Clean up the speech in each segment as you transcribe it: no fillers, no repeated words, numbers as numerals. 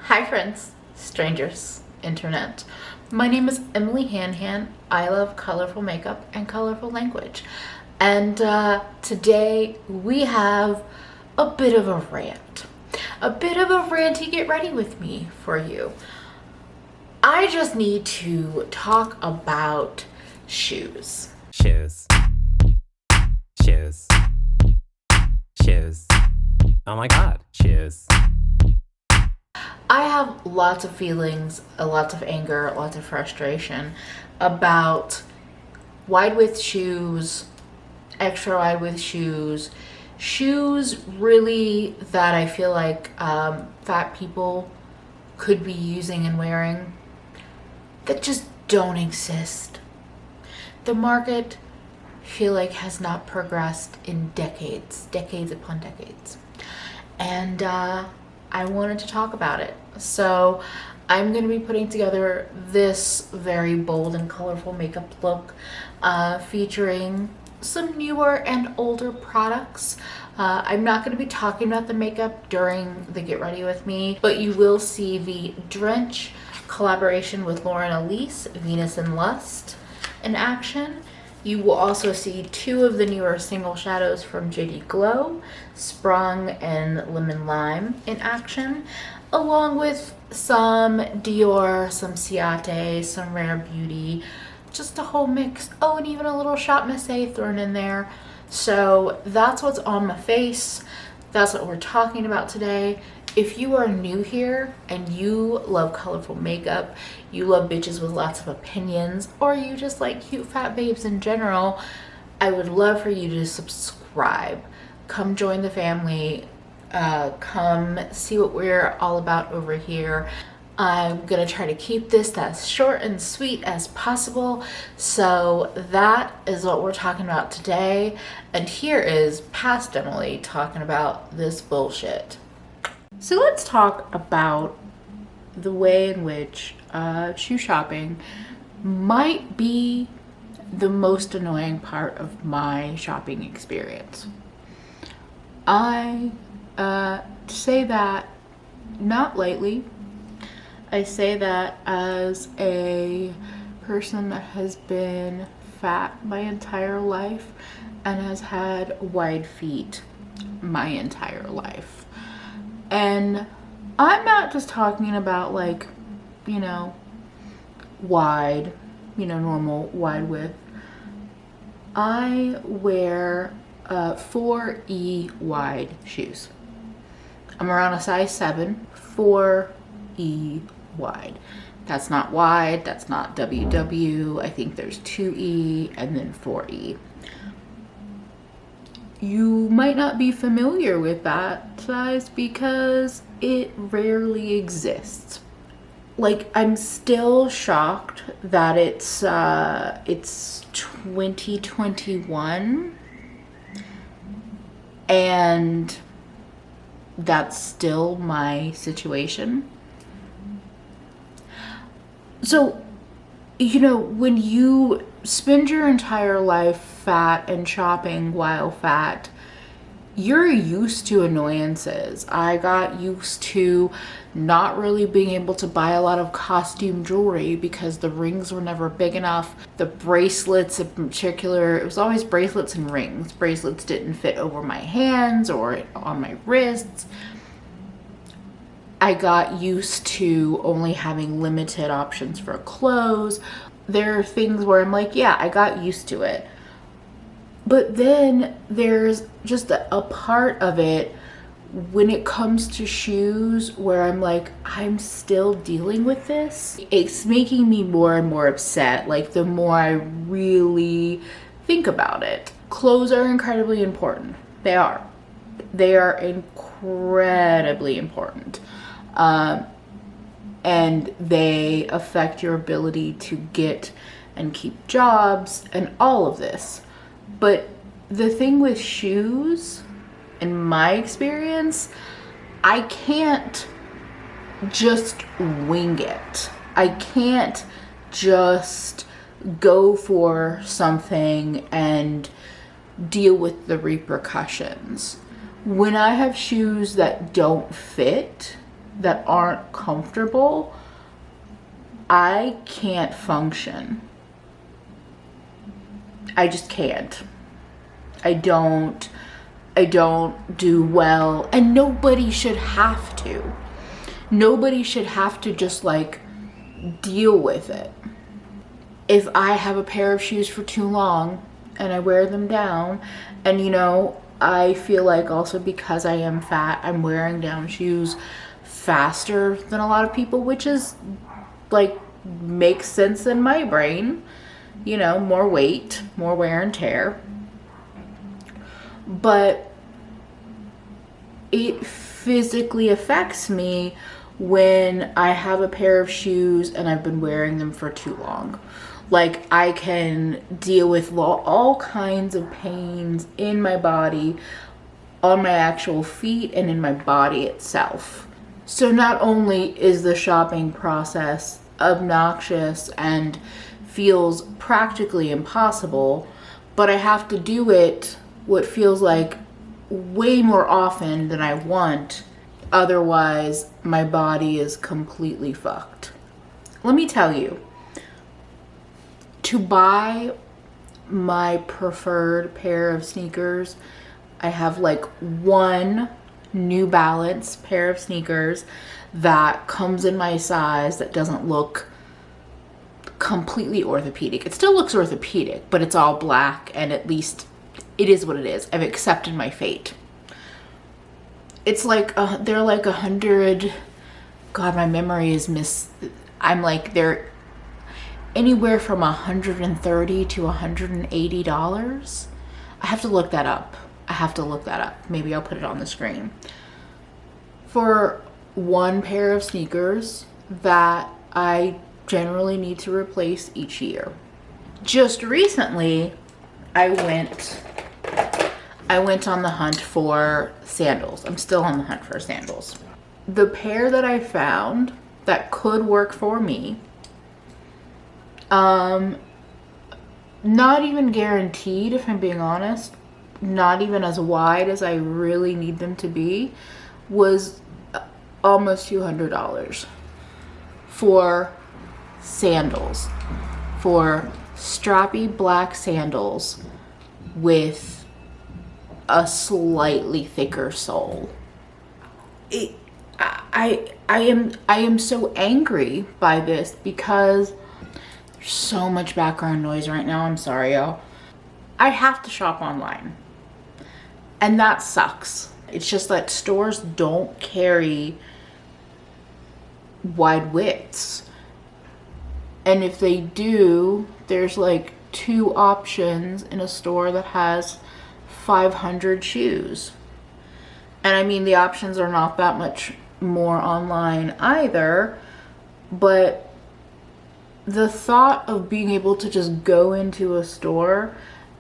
Hi friends, strangers, internet. My name is EmilyHanhan. I love colorful makeup and colorful language. And today we have a bit of a rant. A bit of a ranty get ready with me for you. I just need to talk about shoes. Shoes. Shoes. Shoes. Oh my god, shoes. I have lots of feelings, lots of anger, lots of frustration about wide width shoes, extra wide width shoes, shoes really that I feel like fat people could be using and wearing that just don't exist. The market, I feel like, has not progressed in decades upon decades. And I wanted to talk about it. So I'm going to be putting together this very bold and colorful makeup look featuring some newer and older products. I'm not going to be talking about the makeup during the Get Ready With Me, but you will see the Drench collaboration with Lauren Elise, Venus and Lust, in action. You will also see two of the newer single shadows from JD Glow, Sprung and Lemon Lime, in action, along with some Dior, some Ciate, some Rare Beauty, just a whole mix. Oh, and even a little Shop Missy thrown in there. So that's what's on my face. That's what we're talking about today. If you are new here and you love colorful makeup, you love bitches with lots of opinions, or you just like cute fat babes in general, I would love for you to subscribe. Come join the family. Come see what we're all about over here. I'm gonna try to keep this as short and sweet as possible. So that is what we're talking about today. And here is past Emily talking about this bullshit. So let's talk about the way in which shoe shopping might be the most annoying part of my shopping experience. I say that not lightly. I say that as a person that has been fat my entire life and has had wide feet my entire life. And I'm not just talking about like, you know, wide, normal wide width. I wear 4E wide shoes. I'm around a size 7, 4E wide. That's not wide, that's not WW. I think there's 2E and then 4E. You might not be familiar with that size because it rarely exists. Like, I'm still shocked that it's 2021 and that's still my situation. So, when you spend your entire life fat and shopping while fat, you're used to annoyances. I got used to not really being able to buy a lot of costume jewelry because the rings were never big enough. The bracelets in particular, it was always bracelets and rings. Bracelets didn't fit over my hands or on my wrists. I got used to only having limited options for clothes. There are things where I'm like, yeah, I got used to it. But then there's just a part of it when it comes to shoes where I'm like, I'm still dealing with this. It's making me more and more upset, like the more I really think about it. Clothes are incredibly important. They are. They are incredibly important. And they affect your ability to get and keep jobs and all of this. But the thing with shoes, in my experience, I can't just wing it. I can't just go for something and deal with the repercussions. When I have shoes that don't fit, that aren't comfortable, I can't function. I just can't. I don't do well, and nobody should have to. Nobody should have to just like deal with it. If I have a pair of shoes for too long and I wear them down, and you know, I feel like also because I am fat, I'm wearing down shoes faster than a lot of people, which is like makes sense in my brain. You know, more weight, more wear and tear. But it physically affects me when I have a pair of shoes and I've been wearing them for too long. Like, I can deal with all kinds of pains in my body, on my actual feet, and in my body itself. So not only is the shopping process obnoxious and feels practically impossible, but I have to do it what feels like way more often than I want. Otherwise, my body is completely fucked. Let me tell you, to buy my preferred pair of sneakers, I have like one New Balance pair of sneakers that comes in my size that doesn't look completely orthopedic. It still looks orthopedic, but it's all black, and at least it is what it is. I've accepted my fate. It's like they're like 100. God, my memory is I'm like, they're anywhere from $130 to $180. I have to look that up. Maybe I'll put it on the screen. For one pair of sneakers that I generally need to replace each year. Just recently, I went on the hunt for sandals. I'm still on the hunt for sandals. The pair that I found that could work for me, not even guaranteed, if I'm being honest, not even as wide as I really need them to be, was almost $200 for sandals, for strappy black sandals with a slightly thicker sole. I am so angry by this because there's so much background noise right now. I'm sorry, y'all. I have to shop online, and that sucks. It's just that stores don't carry wide widths. And if they do, there's like 2 options in a store that has 500 shoes. And I mean, the options are not that much more online either, but the thought of being able to just go into a store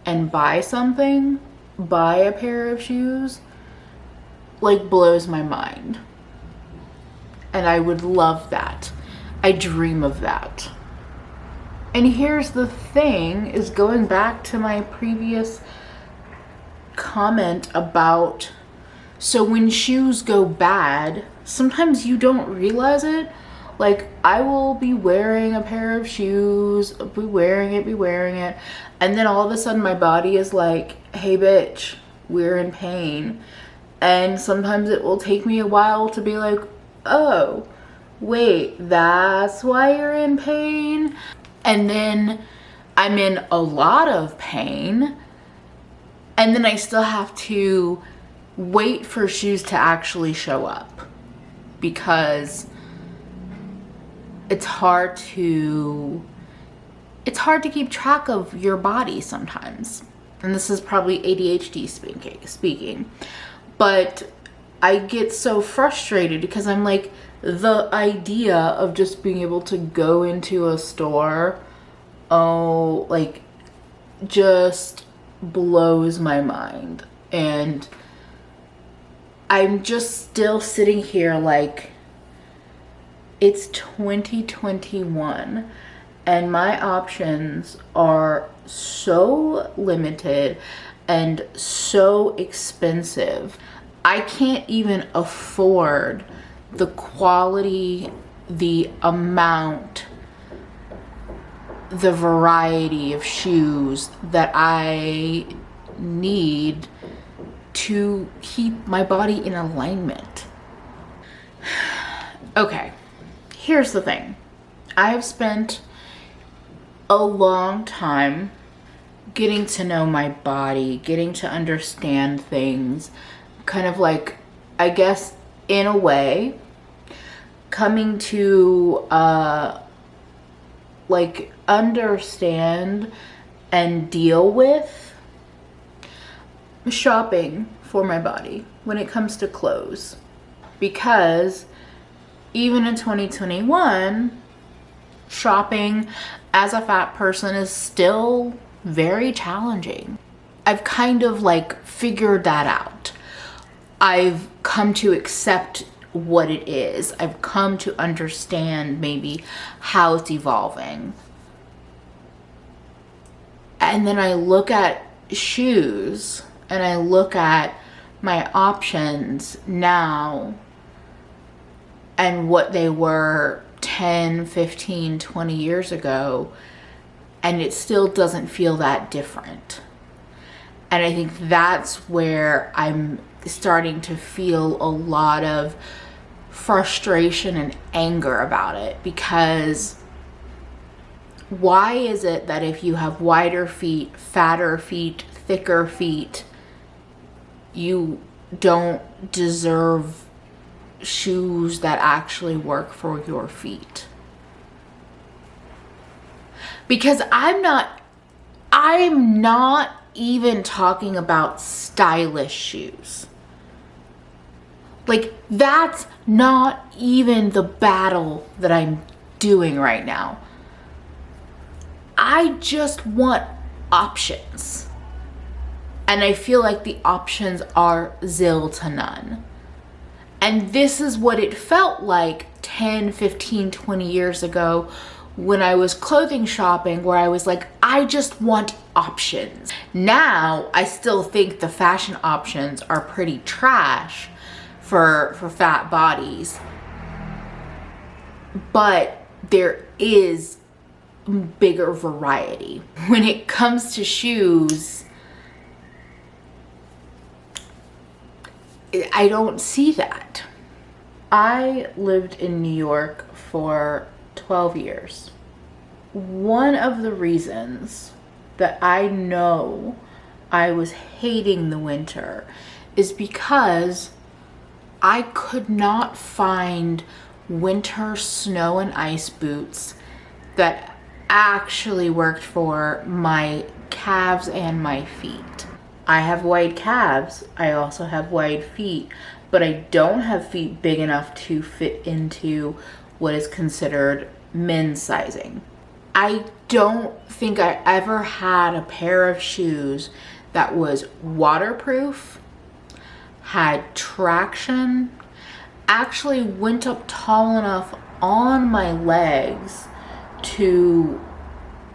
and buy a pair of shoes, like, blows my mind. And I would love that. I dream of that. And here's the thing, is going back to my previous comment about, so when shoes go bad, sometimes you don't realize it. Like, I will be wearing a pair of shoes, be wearing it, and then all of a sudden my body is like, hey bitch, we're in pain. And sometimes it will take me a while to be like, oh, wait, that's why you're in pain? And then I'm in a lot of pain, and then I still have to wait for shoes to actually show up, because it's hard to keep track of your body sometimes. And this is probably ADHD speaking. But I get so frustrated because I'm like, the idea of just being able to go into a store, like, just blows my mind. And I'm just still sitting here like, it's 2021 and my options are so limited and so expensive. I can't even afford the quality, the amount, the variety of shoes that I need to keep my body in alignment. Okay, here's the thing. I have spent a long time getting to know my body, getting to understand things, kind of like, I guess, in a way, coming to like understand and deal with shopping for my body when it comes to clothes. Because even in 2021, shopping as a fat person is still very challenging. I've kind of like figured that out. I've come to accept what it is. I've come to understand maybe how it's evolving. And then I look at shoes and I look at my options now and what they were 10, 15, 20 years ago, and it still doesn't feel that different. And I think that's where I'm starting to feel a lot of frustration and anger about it, because why is it that if you have wider feet, fatter feet, thicker feet, you don't deserve shoes that actually work for your feet? Because I'm not even talking about stylish shoes. Like, that's not even the battle that I'm doing right now. I just want options. And I feel like the options are zil to none. And this is what it felt like 10, 15, 20 years ago when I was clothing shopping, where I was like, I just want options. Now, I still think the fashion options are pretty trash for fat bodies. But there is bigger variety. When it comes to shoes, I don't see that. I lived in New York for 12 years. One of the reasons that I know I was hating the winter is because I could not find winter snow and ice boots that actually worked for my calves and my feet. I have wide calves. I also have wide feet, but I don't have feet big enough to fit into what is considered men's sizing. I don't think I ever had a pair of shoes that was waterproof, had traction, actually went up tall enough on my legs to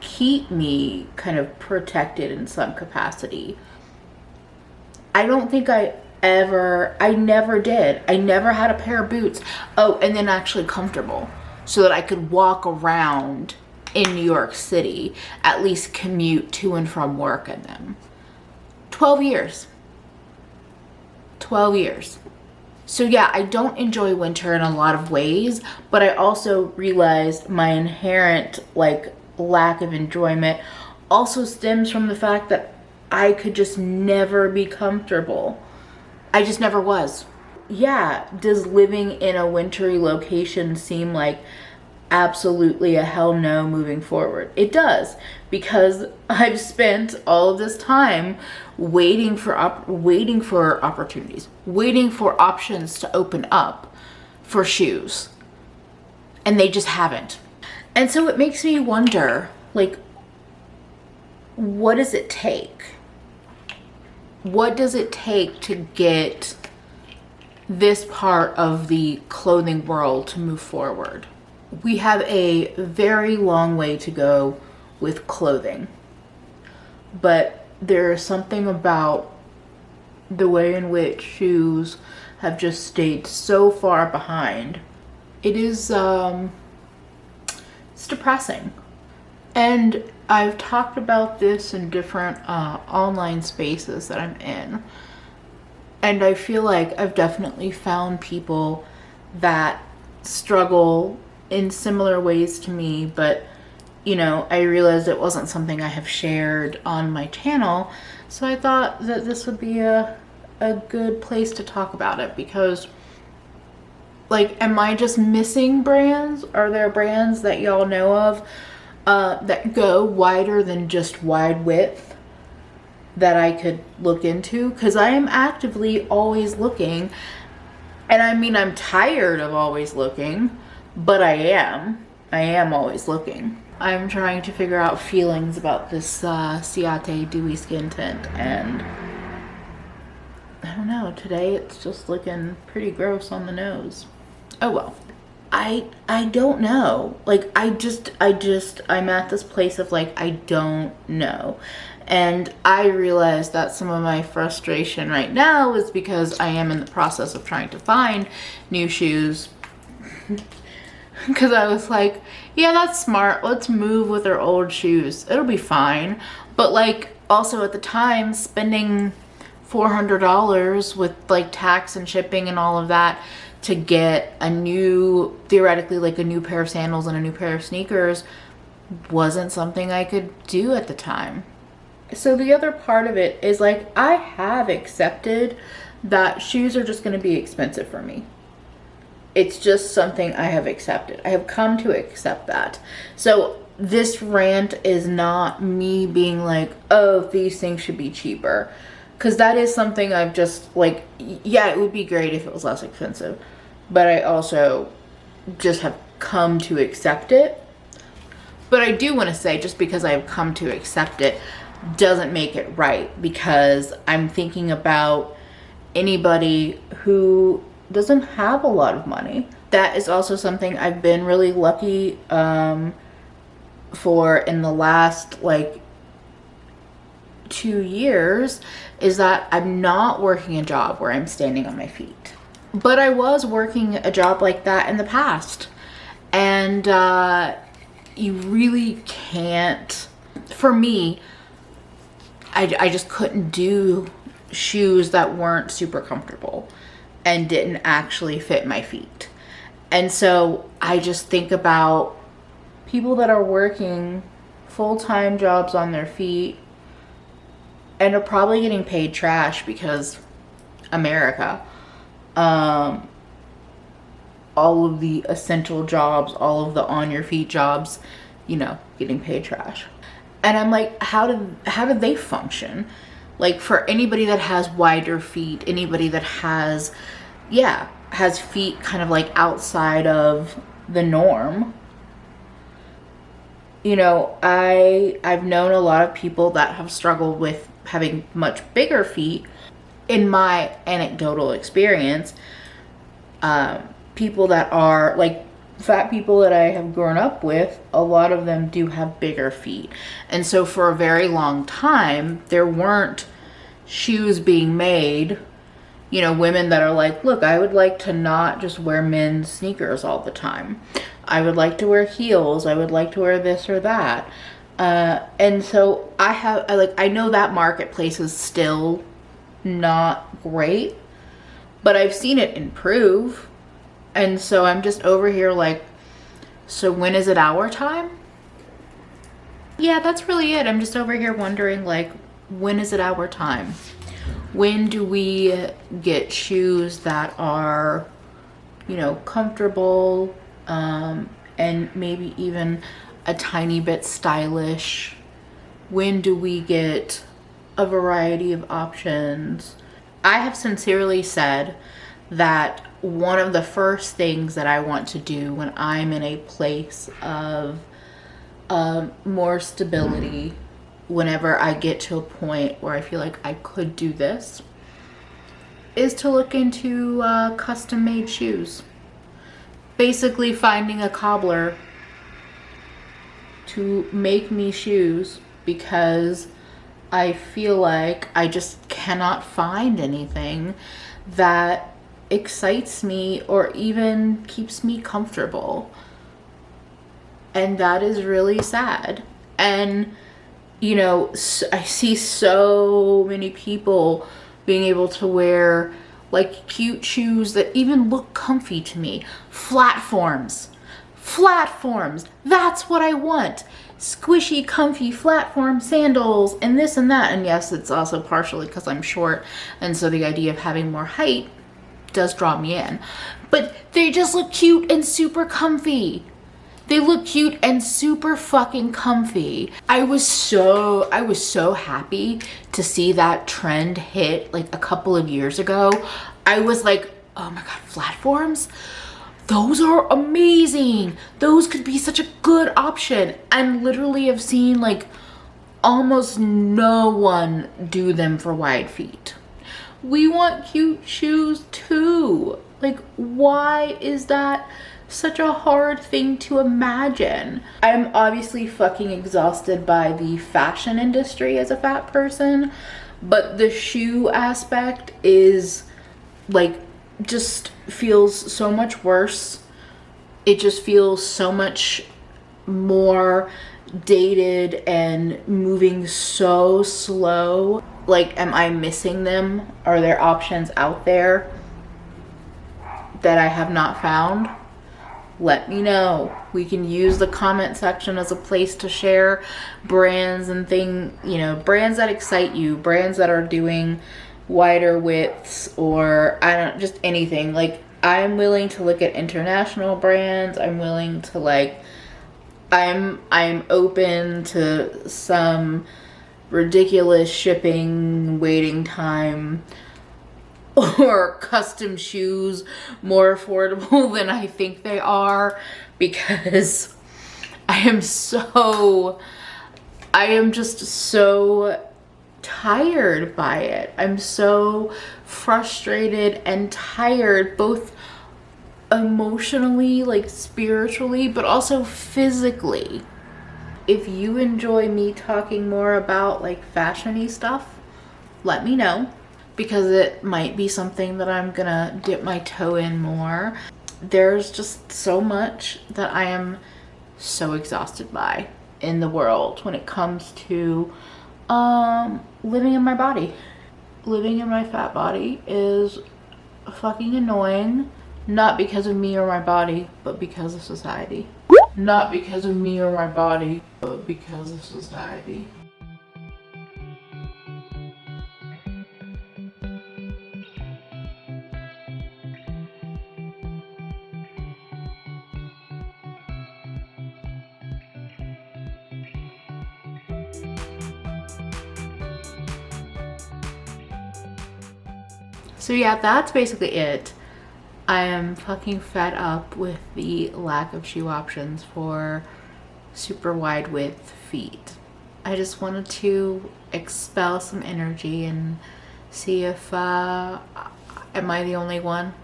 keep me kind of protected in some capacity. I don't think I never did. I never had a pair of boots. Oh, and then actually comfortable so that I could walk around in New York City, at least commute to and from work in them. 12 years. 12 years. So yeah, I don't enjoy winter in a lot of ways, but I also realized my inherent like lack of enjoyment also stems from the fact that I could just never be comfortable. I just never was. Yeah, does living in a wintry location seem like absolutely a hell no moving forward? It does, because I've spent all of this time waiting for opportunities, waiting for options to open up for shoes, and they just haven't. And so it makes me wonder, like, what does it take? What does it take to get this part of the clothing world to move forward? We have a very long way to go with clothing, but there is something about the way in which shoes have just stayed so far behind. It is, it's depressing. And I've talked about this in different online spaces that I'm in. And I feel like I've definitely found people that struggle in similar ways to me, but you know, I realized it wasn't something I have shared on my channel. So I thought that this would be a good place to talk about it, because like, am I just missing brands? Are there brands that y'all know of that go wider than just wide width that I could look into? Because I am actively always looking, and I mean, I'm tired of always looking, but I am always looking. I'm trying to figure out feelings about this Ciate Dewy Skin Tint, and I don't know, today it's just looking pretty gross on the nose. Oh well. I don't know. Like, I'm at this place of like, I don't know. And I realize that some of my frustration right now is because I am in the process of trying to find new shoes. Because I was like, yeah, that's smart. Let's move with our old shoes. It'll be fine. But like, also at the time, spending $400 with like tax and shipping and all of that to get a new, theoretically like a new pair of sandals and a new pair of sneakers wasn't something I could do at the time. So the other part of it is like, I have accepted that shoes are just going to be expensive for me. It's just something I have accepted. I have come to accept that. So this rant is not me being like, oh, these things should be cheaper. Because that is something I've just like, yeah, it would be great if it was less expensive. But I also just have come to accept it. But I do want to say, just because I've come to accept it doesn't make it right. Because I'm thinking about anybody who doesn't have a lot of money. That is also something I've been really lucky for in the last like 2 years, is that I'm not working a job where I'm standing on my feet. But I was working a job like that in the past. And you really can't, for me, I just couldn't do shoes that weren't super comfortable and didn't actually fit my feet. And so I just think about people that are working full-time jobs on their feet and are probably getting paid trash because America. All of the essential jobs, all of the on your feet jobs, you know, getting paid trash. And I'm like, how do they function? Like, for anybody that has wider feet, anybody that has feet kind of like outside of the norm. You know, I've known a lot of people that have struggled with having much bigger feet. In my anecdotal experience, people that are like fat people that I have grown up with, a lot of them do have bigger feet. And so for a very long time, there weren't shoes being made, you know, women that are like, look, I would like to not just wear men's sneakers all the time. I would like to wear heels. I would like to wear this or that. And so I know that marketplace is still not great, but I've seen it improve. And so I'm just over here like, so when is it our time? Yeah, that's really it. I'm just over here wondering, like, when is it our time? When do we get shoes that are, you know, comfortable, and maybe even a tiny bit stylish? When do we get a variety of options? I have sincerely said that one of the first things that I want to do when I'm in a place of more stability, whenever I get to a point where I feel like I could do this, is to look into custom made shoes. Basically finding a cobbler to make me shoes, because I feel like I just cannot find anything that excites me or even keeps me comfortable. And that is really sad. And, you know, I see so many people being able to wear like cute shoes that even look comfy to me. Flatforms. Flatforms. That's what I want. Squishy, comfy, platform sandals and this and that. And yes, it's also partially because I'm short. And so the idea of having more height does draw me in. But they just look cute and super comfy. They look cute and super fucking comfy. I was so happy to see that trend hit like a couple of years ago. I was like, oh my God, platforms? Those are amazing. Those could be such a good option. And literally have seen like almost no one do them for wide feet. We want cute shoes too. Like, why is that such a hard thing to imagine? I'm obviously fucking exhausted by the fashion industry as a fat person, but the shoe aspect is like, just feels so much worse. It just feels so much more dated and moving so slow. Like, am I missing them? Are there options out there that I have not found? Let me know. We can use the comment section as a place to share brands and brands that excite you, brands that are doing wider widths, or I don't, just anything. Like, I'm willing to look at international brands. I'm willing to I'm open to some ridiculous shipping waiting time or custom shoes more affordable than I think they are, because I am just so tired by it. I'm so frustrated and tired, both emotionally, like spiritually, but also physically. If you enjoy me talking more about like fashion-y stuff, let me know, because it might be something that I'm gonna dip my toe in more. There's just so much that I am so exhausted by in the world when it comes to living in my body. Living in my fat body is fucking annoying, not because of me or my body, but because of society. Not because of me or my body, but because of society. So yeah, that's basically it. I am fucking fed up with the lack of shoe options for super wide width feet. I just wanted to expel some energy and see if am I the only one?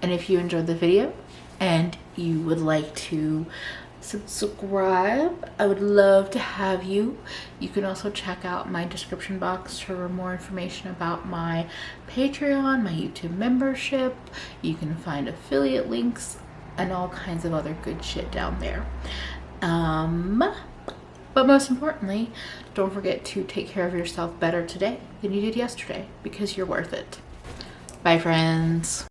And if you enjoyed the video and you would like to subscribe, I would love to have you. You can also check out my description box for more information about my Patreon, my YouTube membership. You can find affiliate links and all kinds of other good shit down there. But most importantly, don't forget to take care of yourself better today than you did yesterday, because you're worth it. Bye, friends.